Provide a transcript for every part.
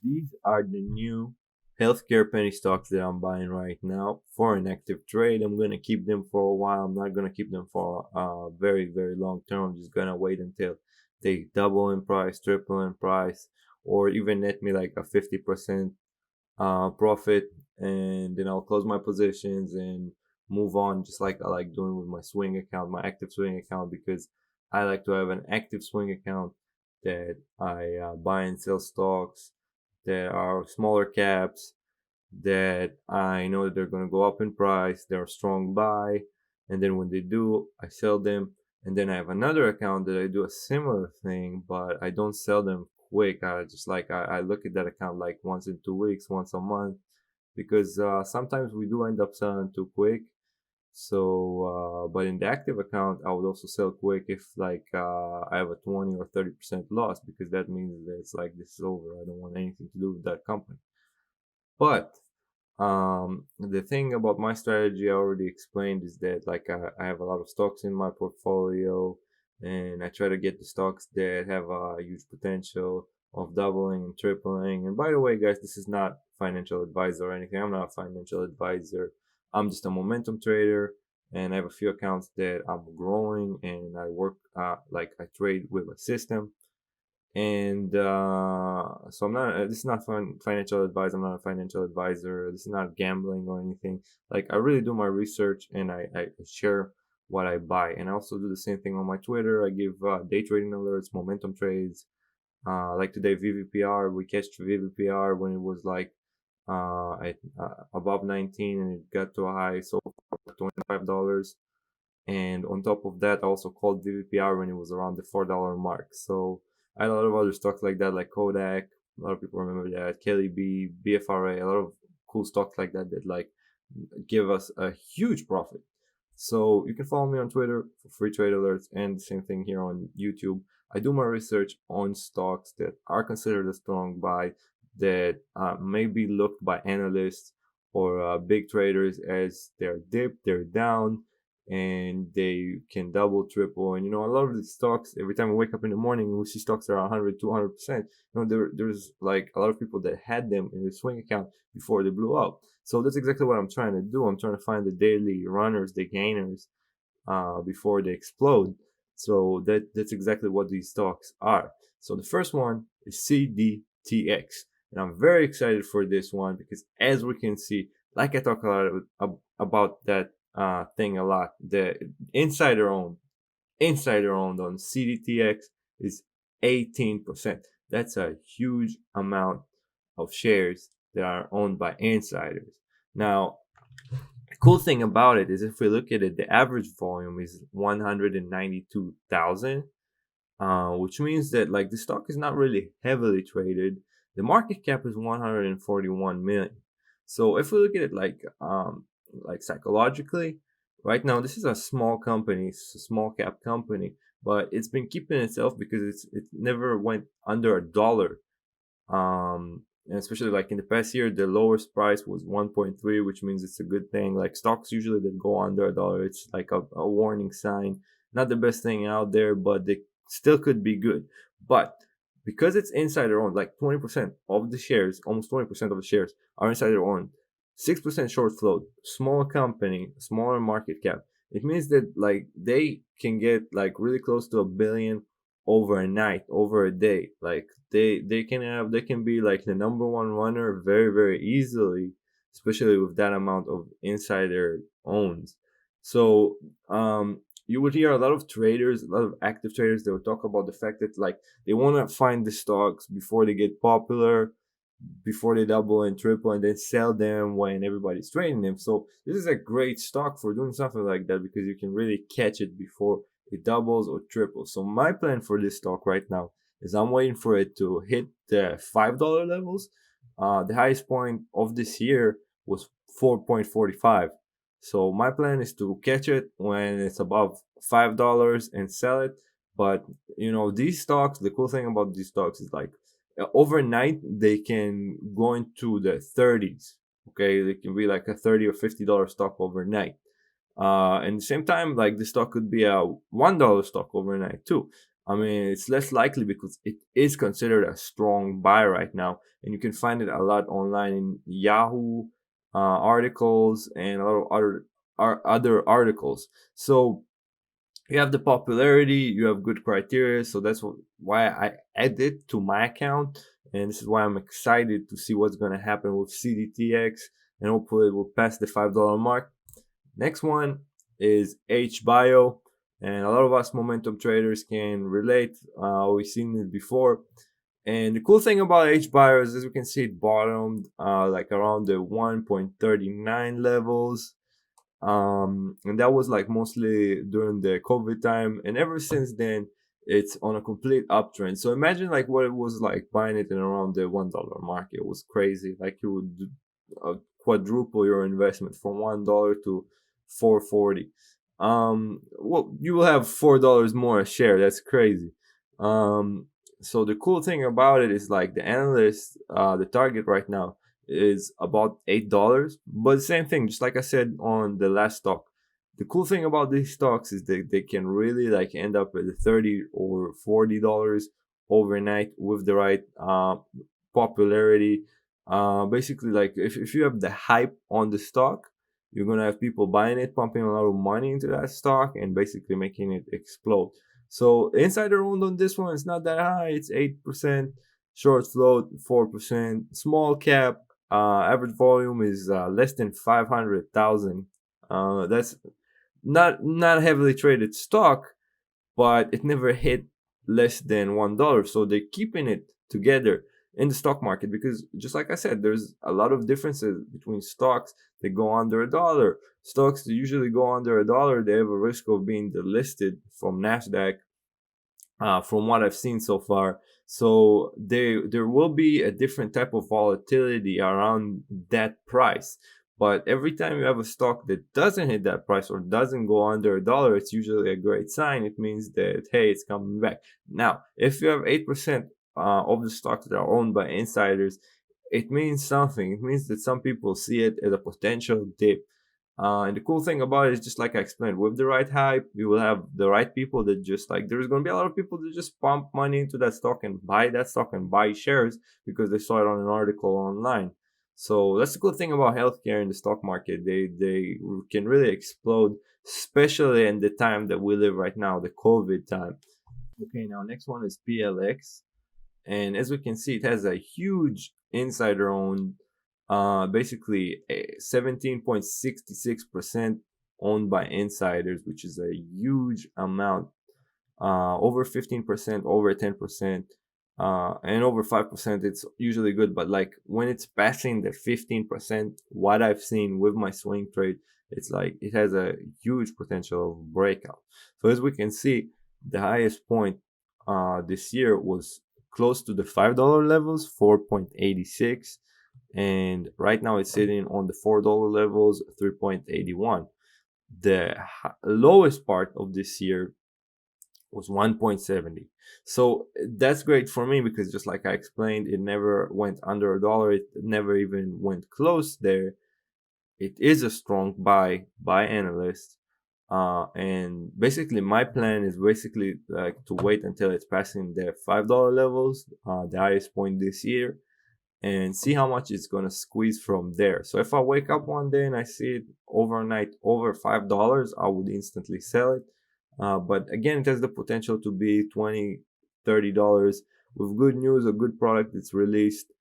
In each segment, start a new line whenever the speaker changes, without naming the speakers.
These are the new healthcare penny stocks that I'm buying right now for an active trade. I'm gonna keep them for a while. I'm not gonna keep them for very, very long term. I'm just gonna wait until they double in price, triple in price, or even net me like a 50% profit, and then I'll close my positions and move on, just like I like doing with my swing account, my active swing account, because I like to have an active swing account that I buy and sell stocks that are smaller caps, that I know that they're going to go up in price, they're a strong buy, and then when they do, I sell them. And then I have another account that I do a similar thing, but I don't sell them quick. I look at that account like once in 2 weeks, once a month, because sometimes we do end up selling too quick. So, but in the active account, I would also sell quick if like I have a 20 or 30% loss, because that means that it's like this is over. I don't want anything to do with that company. But the thing about my strategy I already explained is that like I have a lot of stocks in my portfolio, and I try to get the stocks that have a huge potential of doubling and tripling. And by the way, guys, this is not financial advisor or anything. I'm not a financial advisor. I'm just a momentum trader, and I have a few accounts that I'm growing, and I work like I trade with a system. And so I'm not. This is not financial advice. I'm not a financial advisor. This is not gambling or anything. Like I really do my research, and I share what I buy. And I also do the same thing on my Twitter. I give day trading alerts, momentum trades. Like today, VVPR. We catched VVPR when it was like at above 19, and it got to a high so far $25. And on top of that, I also called VVPR when it was around the $4 mark. So I had a lot of other stocks like that, like Kodak. A lot of people remember that. Kelly B, BFRA, a lot of cool stocks like that that like give us a huge profit. So you can follow me on Twitter for free trade alerts, and the same thing here on YouTube. I do my research on stocks that are considered a strong buy, that may be looked by analysts or big traders as they're dipped, they're down, and they can double, triple. And a lot of the stocks, every time we wake up in the morning, we see stocks that are 100, 200%. There's like a lot of people that had them in their swing account before they blew up. So that's exactly what I'm trying to do. I'm trying to find the daily runners, the gainers, before they explode. So that's exactly what these stocks are. So the first one is CDTX. And I'm very excited for this one because, as we can see, like I talk a lot about that thing a lot, the insider owned on CDTX is 18%. That's a huge amount of shares that are owned by insiders. Now, the cool thing about it is, if we look at it, the average volume is 192,000, which means that like the stock is not really heavily traded. The market cap is 141 million. So if we look at it like psychologically, right now this is a small company, it's a small cap company, but it's been keeping itself because it never went under a dollar. And especially like in the past year, the lowest price was 1.3, which means it's a good thing. Like stocks usually that go under a dollar, it's like a warning sign. Not the best thing out there, but they still could be good. But because it's insider owned, like 20% of the shares, almost 20% of the shares are insider owned, 6% short float, small company, smaller market cap. It means that like they can get like really close to a billion overnight, over a day. Like they can be like the number one runner very, very easily, especially with that amount of insider owns. So you would hear a lot of traders, a lot of active traders, they would talk about the fact that like they want to find the stocks before they get popular, before they double and triple, and then sell them when everybody's trading them. So this is a great stock for doing something like that, because you can really catch it before it doubles or triples. So my plan for this stock right now is I'm waiting for it to hit the $5 levels. The highest point of this year was 4.45. So my plan is to catch it when it's above $5 and sell it. But these stocks, the cool thing about these stocks is like overnight they can go into the 30s. Okay, they can be like a $30 or $50 stock overnight. And at the same time, like the stock could be a $1 stock overnight too. I mean, it's less likely because it is considered a strong buy right now, and you can find it a lot online in Yahoo articles and a lot of other articles. So you have the popularity, you have good criteria, so that's why I added to my account, and this is why I'm excited to see what's going to happen with CDTX, and hopefully it will pass the $5 mark. Next one is HBio, and a lot of us momentum traders can relate. We've seen it before. And the cool thing about HBio is, as we can see, it bottomed like around the 1.39 levels. And that was like mostly during the COVID time. And ever since then, it's on a complete uptrend. So imagine like what it was like buying it in around the $1 mark. It was crazy. Like you would quadruple your investment from $1 to 440. Well, you will have $4 more a share. That's crazy. So the cool thing about it is like the analyst, the target right now is about $8. But the same thing, just like I said on the last stock, the cool thing about these stocks is that they can really like end up at $30 or $40 overnight with the right popularity. Basically, like if you have the hype on the stock, you're gonna have people buying it, pumping a lot of money into that stock, and basically making it explode. So insider owned on this one, it's not that high. It's 8%. Short float 4%. Small cap. Average volume is less than 500,000. That's not heavily traded stock, but it never hit less than $1. So they're keeping it together in the stock market because, just like I said, there's a lot of differences between stocks that go under $1. Stocks that usually go under $1, they have a risk of being delisted from Nasdaq. From what I've seen so far, so there will be a different type of volatility around that price. But every time you have a stock that doesn't hit that price or doesn't go under $1, it's usually a great sign. It means that, hey, it's coming back. Now, if you have 8% of the stocks that are owned by insiders, it means something. It means that some people see it as a potential dip. And the cool thing about it is, just like I explained, with the right hype, you will have the right people that just like, there's going to be a lot of people that just pump money into that stock and buy that stock and buy shares because they saw it on an article online. So that's the cool thing about healthcare in the stock market. They can really explode, especially in the time that we live right now, the COVID time. Okay, now next one is PLX. And as we can see, it has a huge insider owned, basically 17.66% owned by insiders, which is a huge amount. Over 15%, over 10%, and over 5%, it's usually good. But like when it's passing the 15%, what I've seen with my swing trade, it's like it has a huge potential of breakout. So as we can see, the highest point this year was close to the $5 levels, 4.86, and right now it's sitting on the $4 levels, 3.81. The lowest part of this year was 1.70. So that's great for me because, just like I explained, it never went under $1. It never even went close there. It is a strong buy by analysts. And basically my plan is basically like to wait until it's passing the $5 levels, the highest point this year, and see how much it's gonna squeeze from there. So if I wake up one day and I see it overnight over $5, I would instantly sell it. But again, it has the potential to be $20, $30 with good news, a good product that's released.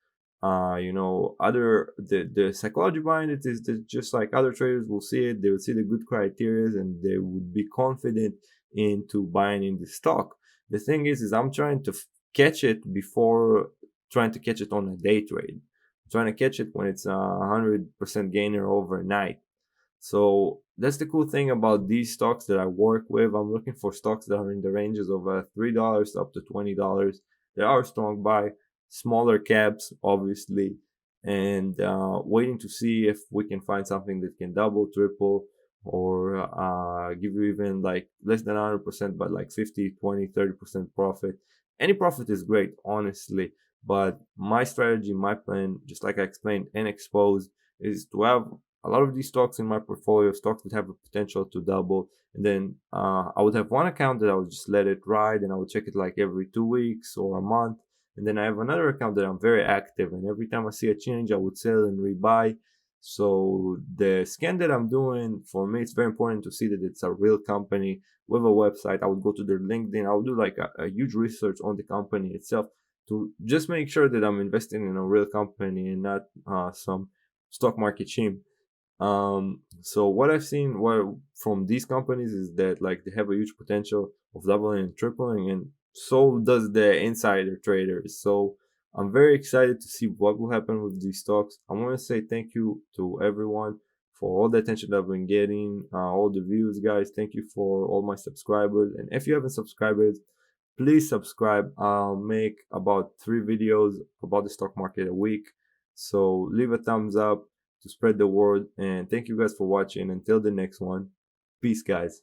The psychology behind it is that just like other traders will see it, they will see the good criteria and they would be confident into buying in the stock. The thing is I'm trying to catch it before trying to catch it on a day trade. I'm trying to catch it when it's a 100% gainer overnight. So that's the cool thing about these stocks that I work with. I'm looking for stocks that are in the ranges of $3 up to $20. They are strong buy, smaller caps, obviously, and waiting to see if we can find something that can double, triple, or give you even like less than 100%, but like 50, 20, 30% profit. Any profit is great, honestly. But my strategy, my plan, just like I explained and exposed, is to have a lot of these stocks in my portfolio, stocks that have a potential to double. And then I would have one account that I would just let it ride, and I would check it like every 2 weeks or a month. And then I have another account that I'm very active, and every time I see a change, I would sell and rebuy. So the scan that I'm doing, for me, it's very important to see that it's a real company with a website. I would go to their LinkedIn. I would do like a huge research on the company itself to just make sure that I'm investing in a real company and not some stock market shame. So what I've seen from these companies is that like they have a huge potential of doubling and tripling, and so does the insider traders. So I'm very excited to see what will happen with these stocks. I want to say thank you to everyone for all the attention that I've been getting, all the views, guys. Thank you for all my subscribers. And if you haven't subscribed, please subscribe. I'll make about 3 videos about the stock market a week. So leave a thumbs up to spread the word. And thank you guys for watching. Until the next one, peace, guys.